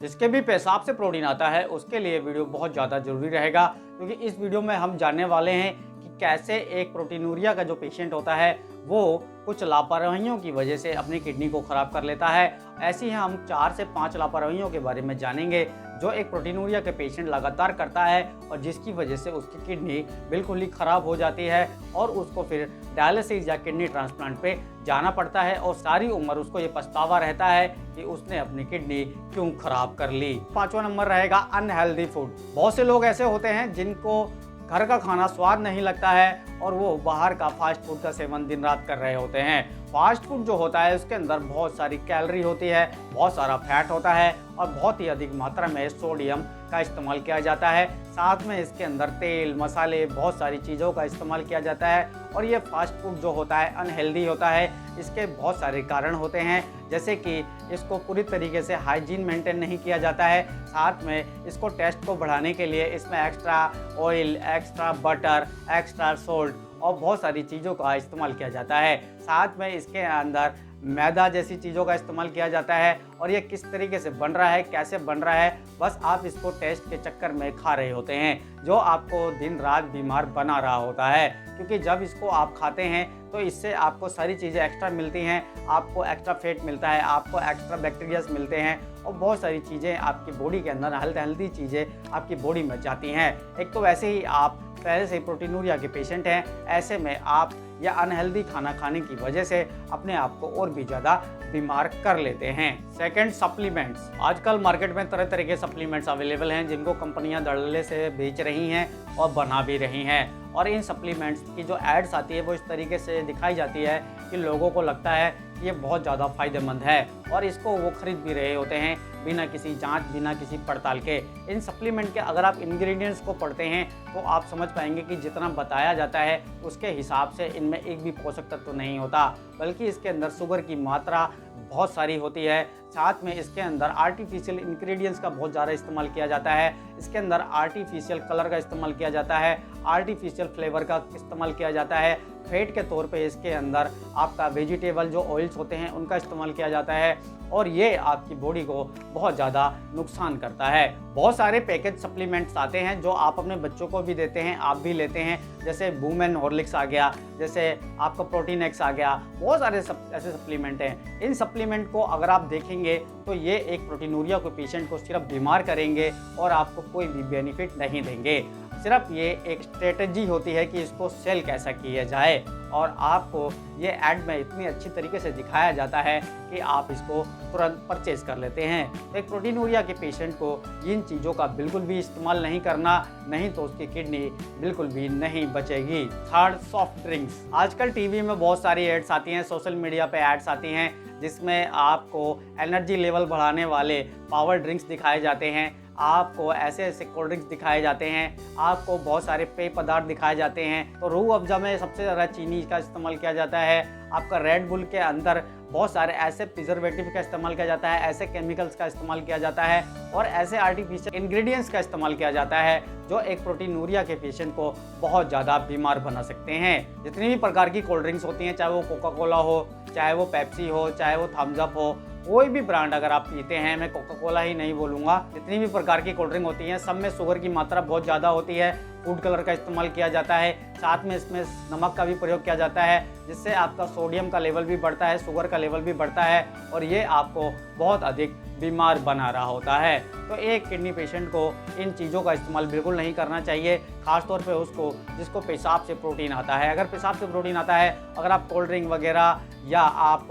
जिसके भी पेशाब से प्रोटीन आता है उसके लिए वीडियो बहुत ज़्यादा ज़रूरी रहेगा, क्योंकि इस वीडियो में हम जानने वाले हैं कि कैसे एक प्रोटीनूरिया का जो पेशेंट होता है वो कुछ लापरवाहियों की वजह से अपनी किडनी को ख़राब कर लेता है। ऐसी ही हम 4 से 5 लापरवाहियों के बारे में जानेंगे जो एक प्रोटीनूरिया के पेशेंट लगातार करता है और जिसकी वजह से उसकी किडनी बिल्कुल ही ख़राब हो जाती है और उसको फिर डायलिसिस या किडनी ट्रांसप्लांट पे जाना पड़ता है और सारी उम्र उसको ये पछतावा रहता है कि उसने अपनी किडनी क्यों ख़राब कर ली। 5वां नंबर रहेगा अनहेल्दी फूड। बहुत से लोग ऐसे होते हैं जिनको घर का खाना स्वाद नहीं लगता है और वो बाहर का फास्ट फूड का सेवन दिन रात कर रहे होते हैं। फास्ट फूड जो होता है उसके अंदर बहुत सारी कैलोरी होती है, बहुत सारा फैट होता है और बहुत ही अधिक मात्रा में सोडियम का इस्तेमाल किया जाता है। साथ में इसके अंदर तेल, मसाले, बहुत सारी चीज़ों का इस्तेमाल किया जाता है और ये फास्ट फूड जो होता है अनहेल्दी होता है। इसके बहुत सारे कारण होते हैं, जैसे कि इसको पूरी तरीके से हाइजीन मेंटेन नहीं किया जाता है। साथ में इसको टेस्ट को बढ़ाने के लिए इसमें extra oil, extra butter, extra salt और बहुत सारी चीज़ों का इस्तेमाल किया जाता है। साथ में इसके अंदर मैदा जैसी चीज़ों का इस्तेमाल किया जाता है और ये किस तरीके से बन रहा है, कैसे बन रहा है, बस आप इसको टेस्ट के चक्कर में खा रहे होते हैं, जो आपको दिन रात बीमार बना रहा होता है। क्योंकि जब इसको आप खाते हैं तो इससे आपको सारी चीज़ें एक्स्ट्रा मिलती हैं, आपको एक्स्ट्रा फैट मिलता है, आपको एक्स्ट्रा बैक्टीरियाज मिलते हैं और बहुत सारी चीज़ें आपकी बॉडी के अंदर हेल्दी चीज़ें आपकी बॉडी में जाती हैं। एक तो वैसे ही आप पहले से ही प्रोटीनूरिया के पेशेंट हैं, ऐसे में आप या अनहेल्दी खाना खाने की वजह से अपने आप को और भी ज़्यादा बीमार कर लेते हैं। Second, supplements. आजकल मार्केट में तरह तरह के सप्लीमेंट्स अवेलेबल हैं जिनको कंपनियां धड़ल्ले से बेच रही हैं और बना भी रही हैं। और इन सप्लीमेंट्स की जो एड्स आती है वो इस तरीके से दिखाई जाती है कि लोगों को लगता है कि ये बहुत ज़्यादा फ़ायदेमंद है और इसको वो खरीद भी रहे होते हैं बिना किसी जांच, बिना किसी पड़ताल के। इन सप्लीमेंट के अगर आप इंग्रेडिएंट्स को पढ़ते हैं तो आप समझ पाएंगे कि जितना बताया जाता है उसके हिसाब से इनमें एक भी पोषक तत्व नहीं होता, बल्कि इसके अंदर शुगर की मात्रा बहुत सारी होती है। साथ में इसके अंदर आर्टिफिशियल इंग्रेडिएंट्स का बहुत ज़्यादा इस्तेमाल किया जाता है। इसके अंदर आर्टिफिशियल कलर का इस्तेमाल किया जाता है, आर्टिफिशियल फ्लेवर का इस्तेमाल किया जाता है। फैट के तौर पे इसके अंदर आपका वेजिटेबल जो ऑयल्स होते हैं उनका इस्तेमाल किया जाता है और ये आपकी बॉडी को बहुत ज़्यादा नुकसान करता है। बहुत सारे पैकेज सप्लीमेंट्स आते हैं जो आप अपने बच्चों को भी देते हैं, आप भी लेते हैं, जैसे बूमेन हॉर्लिक्स आ गया, जैसे आपका प्रोटीन एक्स आ गया, बहुत सारे ऐसे सप्लीमेंट हैं। इन सप्लीमेंट को अगर आप देखेंगे तो ये एक प्रोटीनूरिया के पेशेंट को सिर्फ बीमार करेंगे और आपको कोई भी बेनिफिट नहीं देंगे। सिर्फ ये एक स्ट्रेटजी होती है कि इसको सेल कैसा किया जाए और आपको ये ऐड में इतनी अच्छी तरीके से दिखाया जाता है कि आप इसको तुरंत परचेज कर लेते हैं। तो एक प्रोटीनूरिया के पेशेंट को इन चीज़ों का बिल्कुल भी इस्तेमाल नहीं करना, नहीं तो उसकी किडनी बिल्कुल भी नहीं बचेगी। Third, soft drinks. आजकल टीवी में बहुत सारी एड्स आती हैं, सोशल मीडिया पे एड्स आती हैं जिसमें आपको एनर्जी लेवल बढ़ाने वाले पावर ड्रिंक्स दिखाए जाते हैं, आपको ऐसे ऐसे कोल्ड ड्रिंक्स दिखाए जाते हैं, आपको बहुत सारे पेय पदार्थ दिखाए जाते हैं। तो रूह अफ़ज़ा में सबसे ज़्यादा चीनी का इस्तेमाल किया जाता है। आपका रेड बुल के अंदर बहुत सारे ऐसे प्रिजर्वेटिव का इस्तेमाल किया जाता है, ऐसे केमिकल्स का इस्तेमाल किया जाता है और ऐसे आर्टिफिशियल इंग्रेडिएंट्स का इस्तेमाल किया जाता है जो एक प्रोटीनूरिया के पेशेंट को बहुत ज़्यादा बीमार बना सकते हैं। जितनी भी प्रकार की कोल्ड ड्रिंक्स होती हैं, चाहे वो कोका कोला हो, चाहे वो पेप्सी हो, चाहे वो थम्स अप हो, कोई भी ब्रांड अगर आप पीते हैं, मैं कोका कोला ही नहीं बोलूँगा, जितनी भी प्रकार की कोल्ड ड्रिंक होती हैं सब में शुगर की मात्रा बहुत ज़्यादा होती है, फूड कलर का इस्तेमाल किया जाता है, साथ में इसमें नमक का भी प्रयोग किया जाता है जिससे आपका सोडियम का लेवल भी बढ़ता है, शुगर का लेवल भी बढ़ता है और ये आपको बहुत अधिक बीमार बना रहा होता है। तो एक किडनी पेशेंट को इन चीज़ों का इस्तेमाल बिल्कुल नहीं करना चाहिए, खासतौर पे उसको जिसको पेशाब से प्रोटीन आता है। अगर पेशाब से प्रोटीन आता है, अगर आप कोल्ड ड्रिंक वगैरह या आप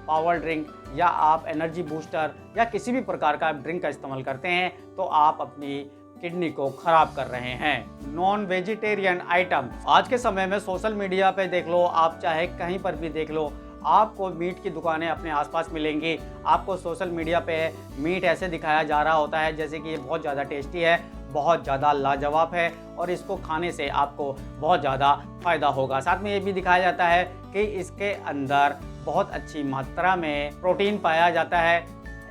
पावर ड्रिंक या आप एनर्जी बूस्टर या किसी भी प्रकार का ड्रिंक का इस्तेमाल करते हैं तो आप अपनी किडनी को खराब कर रहे हैं। Non vegetarian item. आज के समय में सोशल मीडिया पे देख लो, आप चाहे कहीं पर भी देख लो, आपको मीट की दुकानें अपने आसपास मिलेंगी। आपको सोशल मीडिया पे मीट ऐसे दिखाया जा रहा होता है जैसे कि ये बहुत ज़्यादा टेस्टी है, बहुत ज़्यादा लाजवाब है और इसको खाने से आपको बहुत ज़्यादा फ़ायदा होगा। साथ में ये भी दिखाया जाता है कि इसके अंदर बहुत अच्छी मात्रा में प्रोटीन पाया जाता है,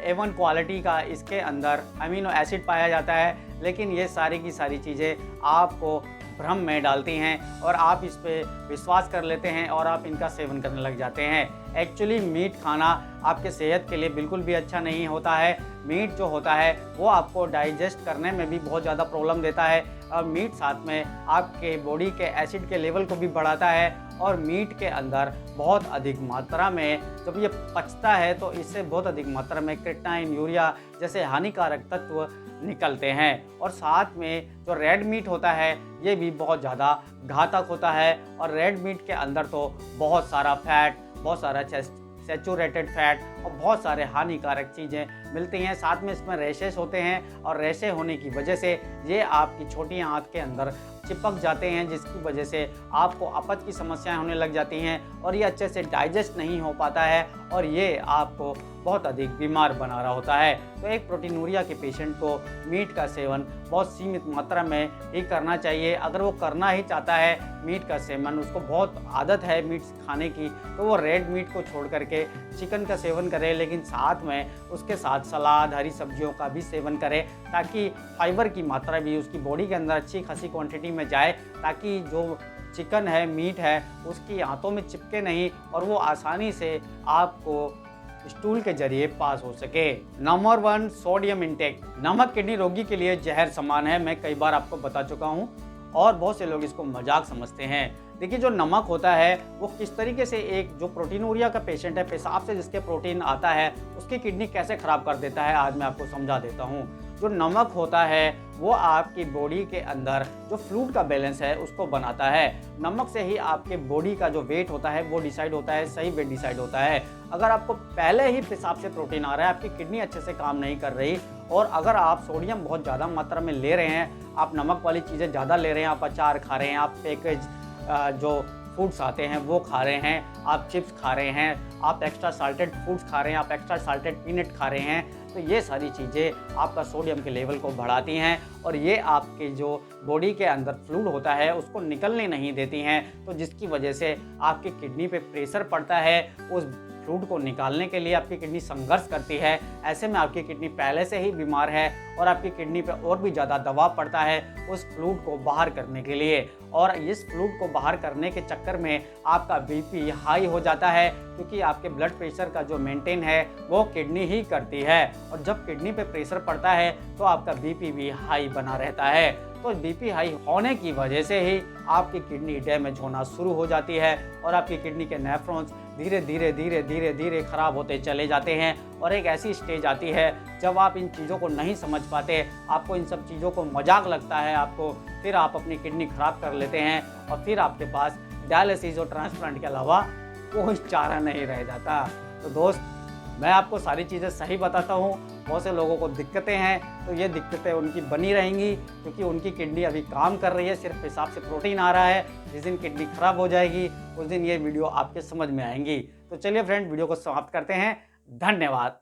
A1 क्वालिटी का इसके अंदर अमीनो एसिड पाया जाता है। लेकिन ये सारी की सारी चीज़ें आपको भ्रम में डालती हैं और आप इस पे विश्वास कर लेते हैं और आप इनका सेवन करने लग जाते हैं। एक्चुअली मीट खाना आपके सेहत के लिए बिल्कुल भी अच्छा नहीं होता है। मीट जो होता है वो आपको डाइजेस्ट करने में भी बहुत ज़्यादा प्रॉब्लम देता है और मीट साथ में आपके बॉडी के एसिड के लेवल को भी बढ़ाता है और मीट के अंदर बहुत अधिक मात्रा में जब ये पचता है तो इससे बहुत अधिक मात्रा में क्रिएटिनिन, यूरिया जैसे हानिकारक तत्व निकलते हैं। और साथ में जो रेड मीट होता है ये भी बहुत ज़्यादा घातक होता है और रेड मीट के अंदर तो बहुत सारा फैट, बहुत सारा सैचुरेटेड फैट और बहुत सारे हानिकारक चीज़ें मिलती हैं। साथ में इसमें रैशेस होते हैं और रैशे होने की वजह से ये आपकी छोटी आंत के अंदर चिपक जाते हैं, जिसकी वजह से आपको अपच की समस्याएं होने लग जाती हैं और ये अच्छे से डाइजेस्ट नहीं हो पाता है और ये आपको बहुत अधिक बीमार बना रहा होता है। तो एक प्रोटीनूरिया के पेशेंट को मीट का सेवन बहुत सीमित मात्रा में ही करना चाहिए। अगर वो करना ही चाहता है मीट का सेवन, उसको बहुत आदत है मीट खाने की, तो वो रेड मीट को छोड़ करके चिकन का सेवन करे, लेकिन साथ में उसके साथ सलाद, हरी सब्जियों का भी सेवन करे ताकि फाइबर की मात्रा भी उसकी बॉडी के अंदर अच्छी खासी क्वांटिटी में जाए, ताकि जो चिकन है, मीट है, उसकी आंतों में चिपके नहीं और वो आसानी से आपको स्टूल के जरिए पास हो सके। Number 1, sodium intake. नमक किडनी रोगी के लिए जहर समान है, मैं कई बार आपको बता चुका हूँ और बहुत से लोग इसको मजाक समझते हैं। देखिए, जो नमक होता है वो किस तरीके से एक जो प्रोटीनूरिया का पेशेंट है, पेशाब से जिसके प्रोटीन आता है उसकी किडनी कैसे खराब कर देता है, आज मैं आपको समझा देता हूँ। जो नमक होता है वो आपकी बॉडी के अंदर जो फ्लूइड का बैलेंस है उसको बनाता है। नमक से ही आपके बॉडी का जो वेट होता है वो डिसाइड होता है, सही वेट डिसाइड होता है। अगर आपको पहले ही पेशाब से प्रोटीन आ रहा है, आपकी किडनी अच्छे से काम नहीं कर रही और अगर आप सोडियम बहुत ज़्यादा मात्रा में ले रहे हैं, आप नमक वाली चीज़ें ज़्यादा ले रहे हैं, आप अचार खा रहे हैं, आप पैकेज जो फूड्स आते हैं वो खा रहे हैं, आप चिप्स खा रहे हैं, आप एक्स्ट्रा साल्टेड फूड्स खा रहे हैं, आप एक्स्ट्रा साल्टेड पीनट खा रहे हैं, तो ये सारी चीज़ें आपका सोडियम के लेवल को बढ़ाती हैं और ये आपके जो बॉडी के अंदर फ्लूइड होता है उसको निकलने नहीं देती हैं, तो जिसकी वजह से आपकी किडनी पे प्रेशर पड़ता है। उस फ्लूइड को निकालने के लिए आपकी किडनी संघर्ष करती है। ऐसे में आपकी किडनी पहले से ही बीमार है और आपकी किडनी पे और भी ज़्यादा दबाव पड़ता है उस फ्लूइड को बाहर करने के लिए, और इस फ्लूइड को बाहर करने के चक्कर में आपका बीपी हाई हो जाता है, क्योंकि आपके ब्लड प्रेशर का जो मेंटेन है वो किडनी ही करती है और जब किडनी पे प्रेशर पड़ता है तो आपका बीपी भी हाई बना रहता है। तो बीपी हाई होने की वजह से ही आपकी किडनी डैमेज होना शुरू हो जाती है और आपकी किडनी के नेफ्रॉन्स धीरे धीरे खराब होते चले जाते हैं और एक ऐसी स्टेज आती है जब आप इन चीज़ों को नहीं समझ पाते, आपको इन सब चीज़ों को मजाक लगता है आपको, फिर आप अपनी किडनी खराब कर लेते हैं और फिर आपके पास डायलिसिस और ट्रांसप्लांट के अलावा कोई चारा नहीं रह जाता। तो दोस्त, मैं आपको सारी चीज़ें सही बताता हूँ। बहुत से लोगों को दिक्कतें हैं, तो ये दिक्कतें उनकी बनी रहेंगी क्योंकि उनकी किडनी अभी काम कर रही है, सिर्फ पेशाब से प्रोटीन आ रहा है। जिस दिन किडनी खराब हो जाएगी उस दिन ये वीडियो आपके समझ में आएंगी। तो चलिए फ्रेंड, वीडियो को समाप्त करते हैं। धन्यवाद।